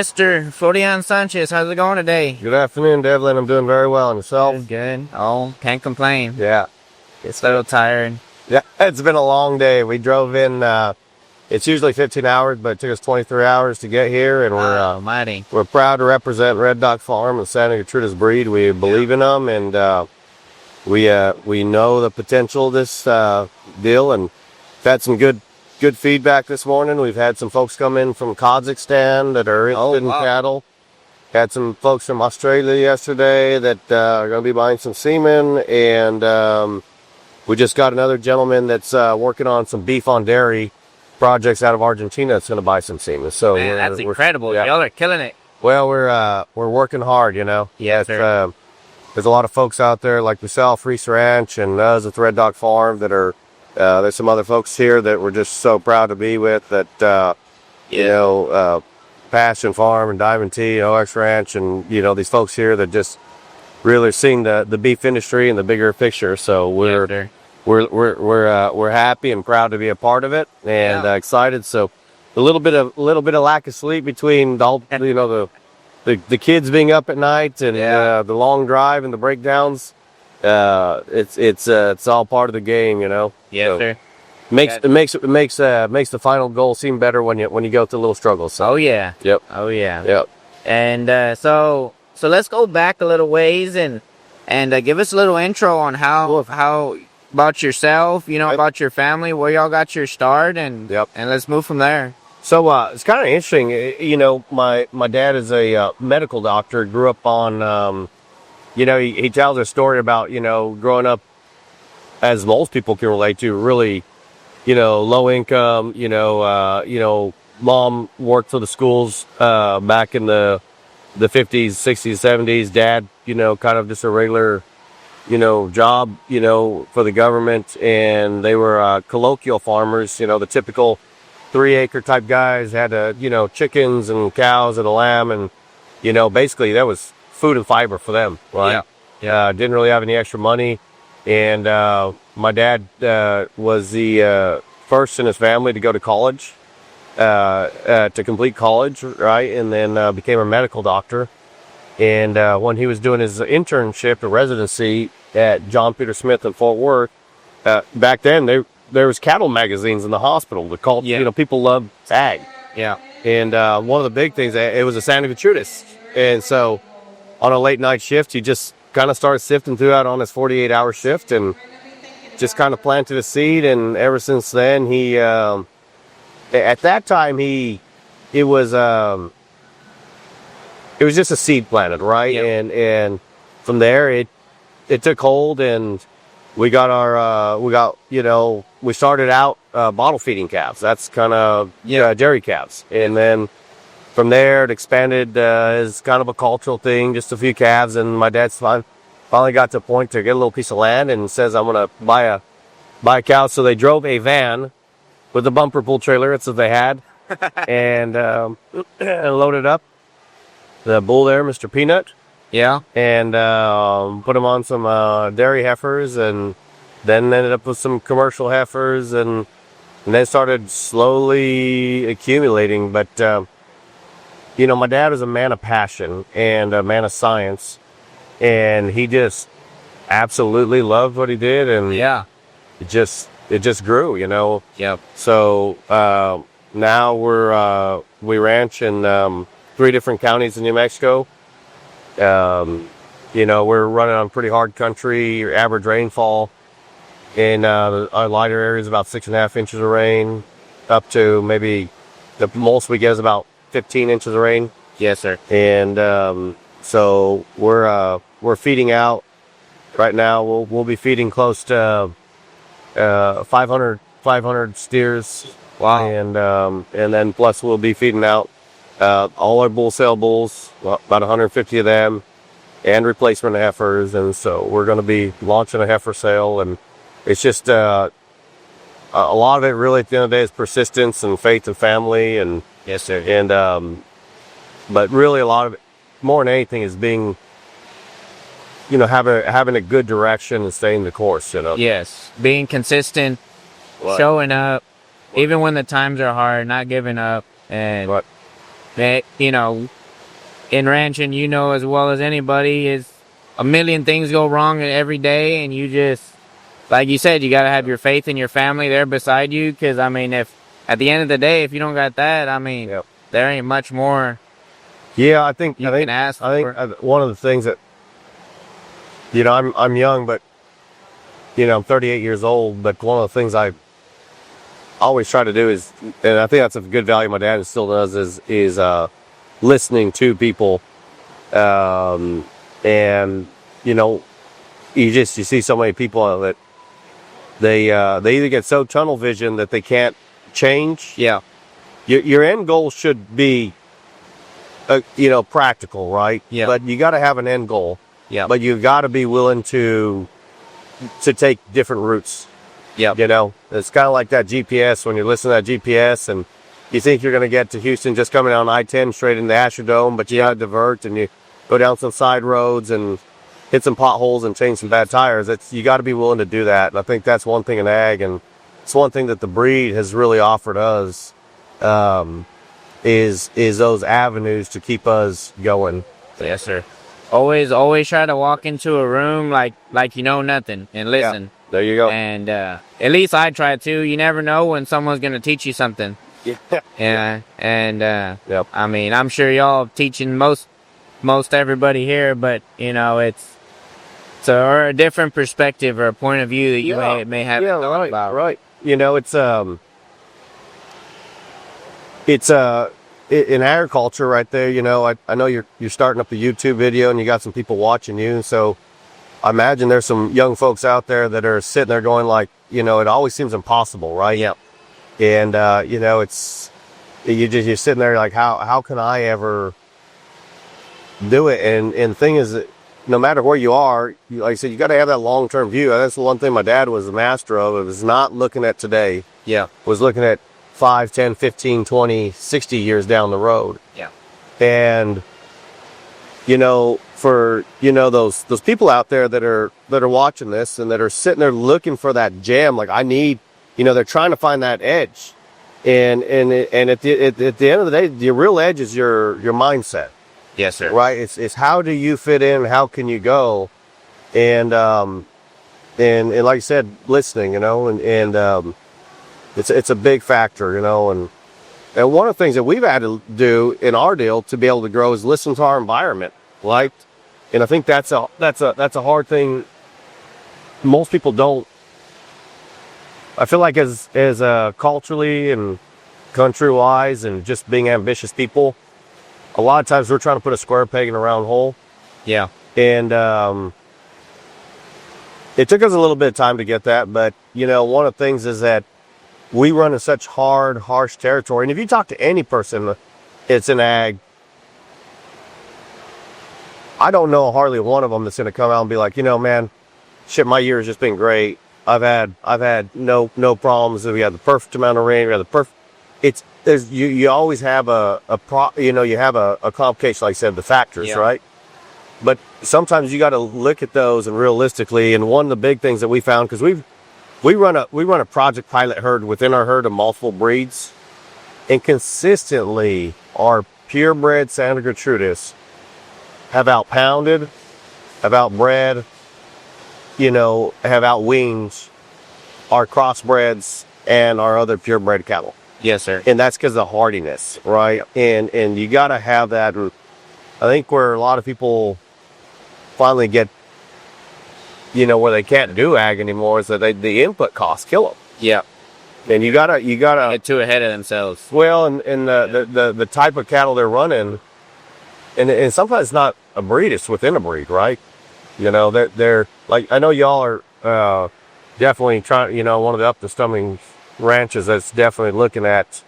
Mr. Florian Sanchez, how's it going today? Good afternoon, Devlin. I'm doing very well. And yourself? Good. Oh, can't complain. Yeah. It's a little tired. Yeah, it's been a long day. We drove in, it's usually 15 hours, but it took us 23 hours to get here. And Almighty. we're proud to represent Red Dog Farm and Santa Gertrudis breed. We believe in them, and we know the potential of this deal. And we've had some good feedback this morning. We've had some folks come in from Kazakhstan that are interested in cattle. Had some folks from Australia yesterday that are going to be buying some semen, and we just got another gentleman that's working on some beef on dairy projects out of Argentina that's going to buy some semen. So man, that's incredible. Y'all are killing it. Well, we're working hard, you know. Yes, sir. There's a lot of folks out there like myself, Reese Ranch, and us at the Red Dog Farm that are. There's some other folks here that we're just so proud to be with. That Passion Farm and Diamond Tea, OX Ranch, and these folks here that just really seeing the beef industry and the bigger picture. So we're happy and proud to be a part of it, and excited. So a little bit of lack of sleep between the kids being up at night and the long drive and the breakdowns. It's all part of the game, Yes, so sir. It makes the final goal seem better when you go through little struggles. So. Oh yeah. Yep. Oh yeah. Yep. And so let's go back a little ways and give us a little intro on how about yourself, about your family, where y'all got your start, and let's move from there. So it's kind of interesting. My dad is a medical doctor. Grew up on. He tells a story about, growing up, as most people can relate to, really, low income, mom worked for the schools back in the 50s, 60s, 70s. Dad, kind of just a regular, job, for the government. And they were colloquial farmers, the typical 3-acre type guys, had, chickens and cows and a lamb. And, basically that was food and fiber for them, right? Yeah. Didn't really have any extra money, and my dad was the first in his family to go to college, to complete college, right? And then became a medical doctor. And when he was doing his internship or residency at John Peter Smith in Fort Worth, back then there was cattle magazines in the hospital that called. People loved ag. Yeah. And one of the big things, it was a Santa Gertrudis, and so. On a late night shift, he just kind of started sifting through out on his 48-hour shift and just kind of planted a seed. And ever since then, he, at that time, it was just a seed planted, right? Yep. And from there, it took hold, and we got we started out bottle feeding calves. That's kind of dairy calves, and then. From there, it expanded as kind of a cultural thing, just a few calves, and my dad finally got to a point to get a little piece of land and says, I'm going to buy a cow. So they drove a van with a bumper pull trailer, that's what they had, and loaded up the bull there, Mr. Peanut. Yeah. And put him on some dairy heifers, and then ended up with some commercial heifers, and then started slowly accumulating, but... my dad was a man of passion and a man of science, and he just absolutely loved what he did, and it just grew, Yep. So now we ranch in 3 different counties in New Mexico. We're running on pretty hard country. Average rainfall in our lighter areas about 6.5 inches of rain, up to maybe the most we get is about 15 inches of rain. Yes, sir. And so we're feeding out right now. We'll be feeding close to 500 steers. Wow. And then plus we'll be feeding out all our bull sale bulls, about 150 of them, and replacement heifers. And so we're going to be launching a heifer sale, and it's just a lot of it really at the end of the day is persistence and faith and family. And yes, sir. And but really a lot of it, more than anything, is being, having a good direction and staying the course. Yes, being consistent, showing up, even when the times are hard, not giving up, and You know, in ranching, you know as well as anybody, is a million things go wrong every day, and you just, like you said, you got to have your faith in your family there beside you. Because I mean, if at the end of the day, if you don't got that, I mean, Yep. there ain't much more Yeah, I think you can ask for. one of the things that, you know, I'm young, but you know, I'm 38 years old. But one of the things I always try to do is, and I think that's a good value my dad still does, is listening to people, and you know, you see so many people that they either get so tunnel vision that they can't change. Yeah, Your end goal should be, you know, practical, right? Yeah. But you got to have an end goal. yeah, But you've got to be willing to take different routes. yeah, You know, it's kind of like that GPS. When you're listening to that GPS and you think you're going to get to Houston just coming down I-10 straight into Astrodome, but you got to divert and you go down some side roads and hit some potholes and change some bad tires. You got to be willing to do that. And I think that's one thing in ag, and it's one thing that the breed has really offered us, is those avenues to keep us going. yes, sir. Always try to walk into a room like you know nothing and listen. Yeah, there you go. And at least I try to. You never know when someone's gonna teach you something. Yeah. Yeah, and Yep. I mean, I'm sure y'all teaching most everybody here, but you know, it's or a different perspective or a point of view that you may have thought about. Right. You know, it's in agriculture right there. You know, I know you're starting up the YouTube video and you got some people watching you. So I imagine there's some young folks out there that are sitting there going like, you know, it always seems impossible, right? Yeah. And you know, you're sitting there like, how can I ever do it? And the thing is that no matter where you are, like I said, you got to have that long-term view. That's the one thing my dad was the master of. It was not looking at today. Yeah. Was looking at 5, 10, 15, 20, 60 years down the road. Yeah. And, you know, for, you know, those people out there that are watching this and that are sitting there looking for that gem, like I need, you know, they're trying to find that edge. And at the end of the day, the real edge is your mindset. Yes, sir. Right? It's how do you fit in? How can you go? And like I said, listening, you know, and it's a big factor, you know, and one of the things that we've had to do in our deal to be able to grow is listen to our environment, right? And I think that's a hard thing. Most people don't. I feel like as culturally and country wise and just being ambitious people, a lot of times we're trying to put a square peg in a round hole. Yeah. And it took us a little bit of time to get that, but you know, one of the things is that we run in such harsh territory. And if you talk to any person it's in ag, I don't know hardly one of them that's going to come out and be like, you know, man, shit, my year has just been great. I've had no problems. We had the perfect amount of rain. We had the perfect. You always have a complication, like I said, the factors, Yeah. right? But sometimes you got to look at those and realistically. And one of the big things that we found, because we run a project pilot herd within our herd of multiple breeds, and consistently our purebred Santa Gertrudis have outpounded, have outbred, you know, have outweaned our crossbreds and our other purebred cattle. Yes, sir. And that's because of hardiness, right? And you got to have that. And I think where a lot of people finally get, you know, where they can't do ag anymore is that the input costs kill them. Yeah. And you gotta Get too ahead of themselves. well, and the type of cattle they're running, and sometimes it's not a breed; it's within a breed, right? You know, they're like, I know y'all are definitely trying. You know, one of the up the stumbling ranches that's definitely looking at,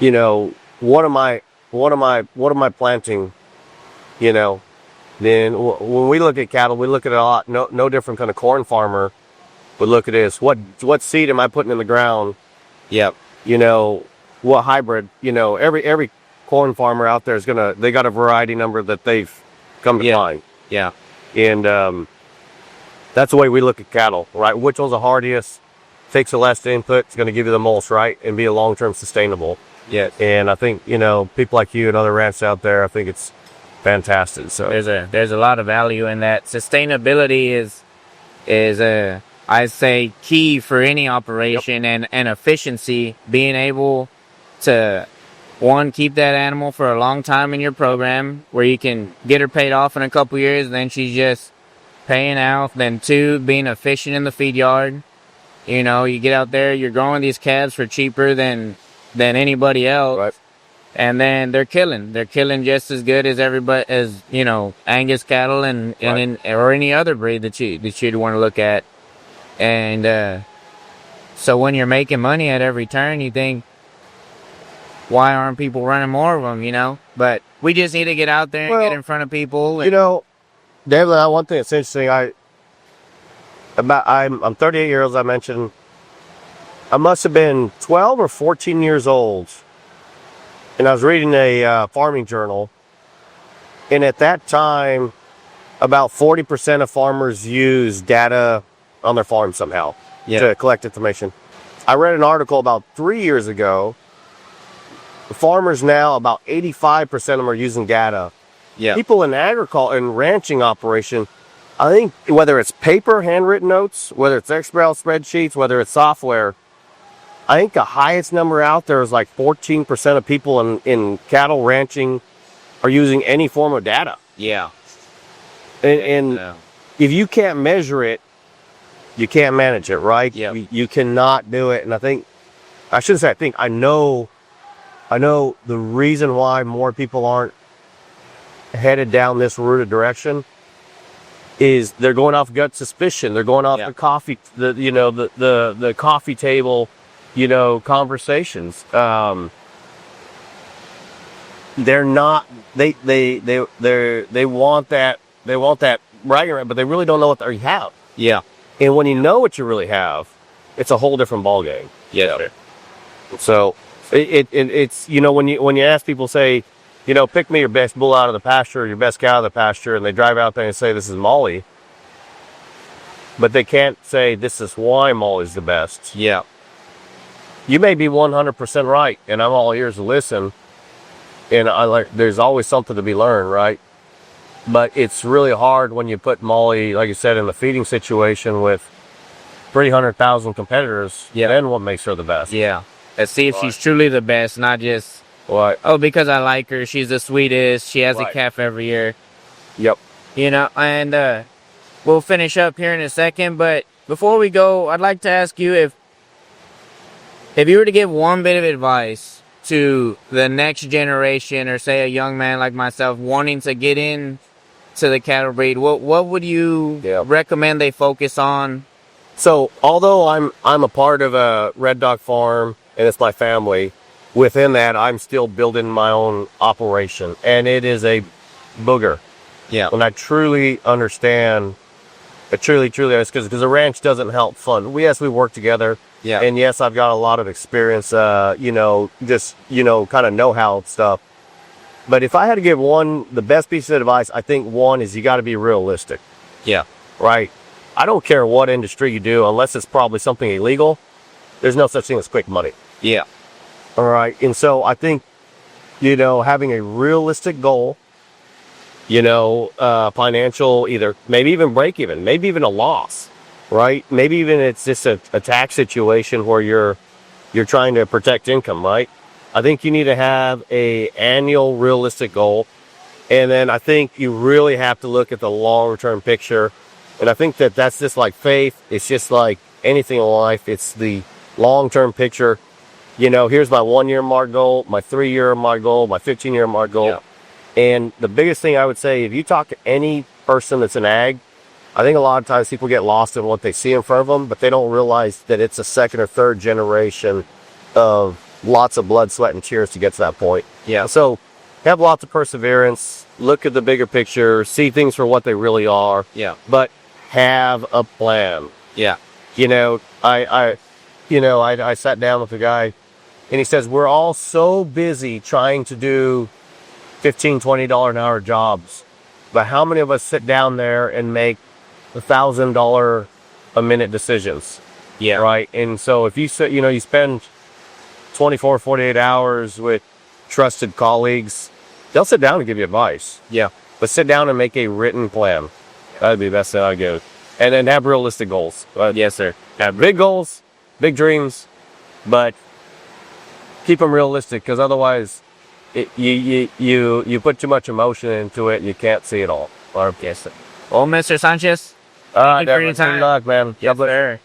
you know, what am I planting, you know. Then when we look at cattle, we look at it a lot. No different kind of corn farmer would look at this. What seed am I putting in the ground? Yep. You know, what hybrid? You know, every corn farmer out there they got a variety number that they've come to find. Yeah. And that's the way we look at cattle, right? Which one's the hardiest? Takes the less input. It's going to give you the most, right? And be a long-term sustainable. Yes. And I think, people like you and other ranchers out there, I think it's fantastic. So There's a lot of value in that. Sustainability is a, I say, key for any operation. And efficiency, being able to, one, keep that animal for a long time in your program where you can get her paid off in a couple years, and then she's just paying out. Then two, being efficient in the feed yard. You get out there, you're growing these calves for cheaper than anybody else. right. And then they're killing just as good as everybody, as Angus cattle or any other breed that you'd want to look at. And so when you're making money at every turn, you think, why aren't people running more of them? But we just need to get out there and get in front of people. David, one thing that's interesting, I'm 38 years old, I mentioned. I must have been 12 or 14 years old, and I was reading a farming journal, and at that time, about 40% of farmers use data on their farm somehow to collect information. I read an article about 3 years ago. The farmers now, about 85% of them are using data. Yeah. People in agriculture and ranching operation, I think whether it's paper, handwritten notes, whether it's Excel spreadsheets, whether it's software, I think the highest number out there is like 14% of people in cattle ranching are using any form of data. Yeah. And if you can't measure it, you can't manage it, right? Yeah. You cannot do it. And I know the reason why more people aren't headed down this route of direction is they're going off gut suspicion. They're going off the coffee table, conversations. They're not. They want that bragging right, but they really don't know what they have. Yeah. And when you know what you really have, it's a whole different ballgame. Yeah. So it's when you ask people, say, pick me your best bull out of the pasture, or your best cow out of the pasture, and they drive out there and say this is Molly, but they can't say this is why Molly's the best. Yeah. You may be 100% right, and I'm all ears to listen. And there's always something to be learned, right? But it's really hard when you put Molly, like you said, in the feeding situation with 300,000 competitors. Yeah. Then what makes her the best? Yeah. Let's see if she's truly the best, not just, because I like her, she's the sweetest, she has a calf every year. Yep. And we'll finish up here in a second, but before we go, I'd like to ask you if you were to give one bit of advice to the next generation, or say a young man like myself wanting to get in to the cattle breed, what would you recommend they focus on? So, although I'm a part of a red dog farm and it's my family, within that I'm still building my own operation, and it is a booger. Yeah. And I truly understand. I truly understand, because a ranch doesn't help fun. We work together. Yeah. And yes, I've got a lot of experience, kind of know-how stuff. But if I had to give the best piece of advice, I think one is you got to be realistic. Yeah. Right? I don't care what industry you do, unless it's probably something illegal, there's no such thing as quick money. Yeah. All right. And so I think, having a realistic goal, financial, maybe even break even, maybe even a loss. Right? Maybe even it's just a tax situation where you're trying to protect income, right? I think you need to have a annual realistic goal. And then I think you really have to look at the long-term picture. And I think that's just like faith. It's just like anything in life. It's the long-term picture. Here's my 1-year mark goal, my 3-year mark goal, my 15-year mark goal. Yeah. And the biggest thing I would say, if you talk to any person that's in ag, I think a lot of times people get lost in what they see in front of them, but they don't realize that it's a second or third generation of lots of blood, sweat, and tears to get to that point. Yeah. So have lots of perseverance, look at the bigger picture, see things for what they really are. Yeah. But have a plan. Yeah. I sat down with a guy, and he says, we're all so busy trying to do $15, $20 an hour jobs, but how many of us sit down there and make $1,000 a minute decisions? Yeah. Right. And so if you spend 24, 48 hours with trusted colleagues. They'll sit down and give you advice. Yeah. But sit down and make a written plan. That'd be the best thing I'd give. And then have realistic goals. Yes, sir. Have big goals, big dreams, but keep them realistic, because otherwise you put too much emotion into it, you can't see it all. Yes, sir. Well, Mr. Sanchez, All right, thank you for your time. good luck, man. Yes, sir.